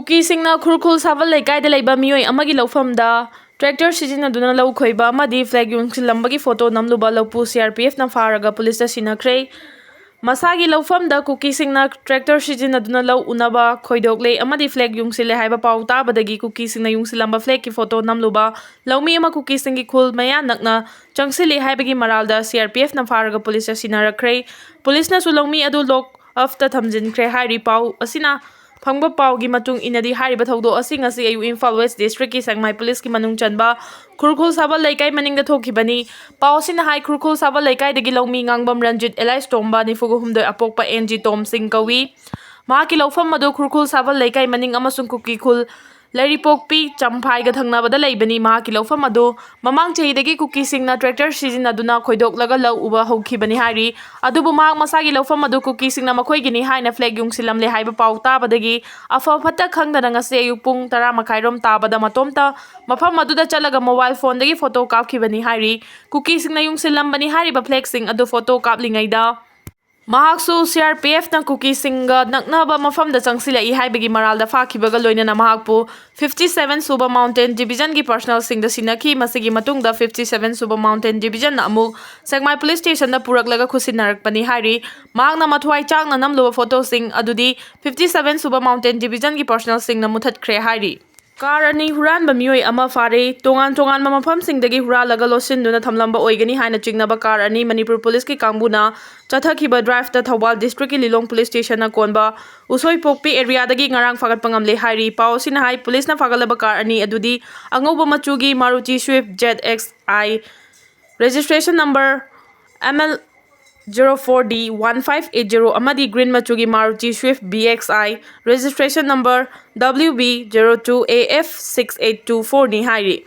Kukisingna khurkhul saval lekai de leiba mioi amagi lofamda tractor sizinaduna lau khoiba amadi flag Yungsille Huranbagi photo namluba laupu CRPF na faraga police sinakre masagi laufamda Kukisingna tractor sizinaduna lau unaba khoidokle amadi flag Yungsille haiba pau tabadagi Kukisingna Yungsille Huranba flag ki photo namluba laumi ama Kukisingi khul maya nakna changsili haibagi maralda CRPF na faraga police sinarakre police na su laumi adu lock off ta thamjinkhre hairi pau asina phangba pawgi matung inadi hariba thawdo asing asi ayu Imphal West District ki Sangmai Police ki manung chanba khurkhul sabal laikai maningda thokibani pawsina hai khurkhul sabal laikai dagi laumi ngangbam Ranjit Elias Tomba ni fugu humdoi apokpa NG Tom Singh kawi mahaki laufam madu khurkhul sabal laikai maning amasung kuki khul Leripokpi Champhai ga thangnabada leibani mahaki laufam adu mamang chehidagi Kukisingna tractor sizinaduna khoidok lau uba hokibani hari adubu mahak masagi laufam adu Kukisingna makhoigini haina flag Yungsille Huranle haiba pau tabadagi afa phata khangdana ngase ayuk pung 10 makhairom tabada matomta mafam aduda chalaga mobile phone dagi photo kapkhibani hari Kukisingna Yungsille Huranbani hariba flag sing adu photo kaplingaida mahaksu CRPF na Kukisingga naknaba mafamda changsila haibagi maralda fakhibaga loinana mahakpu 57 Suba Mountain Division gi personal singda sinaki masigi matungda 57 Suba Mountain Division na amuk Sangmai Police Station na puraklaga khusinarakpani hari mahakna mathwai changna namluba photo sing adudi 57 Suba Mountain Division gi personal sing na muthatkre hari Karani Huranba mioi ama fare tongan mafam singdagi huralaga losinduna thamlamba oigani haina chingnaba Karani Manipur Police ki kangbuna chathakiba drive ta Thawbal District ki Lilong Police Station na konba usoi pokpi area dagi ngarang fagat pangamle hairi pau sina hai police na fagalaba Karani adudi angoba machugi Maruti Swift ZXi registration number ML 04D1580 amadi green machugi Maruti Swift BXi registration number WB02AF6824 ni hairi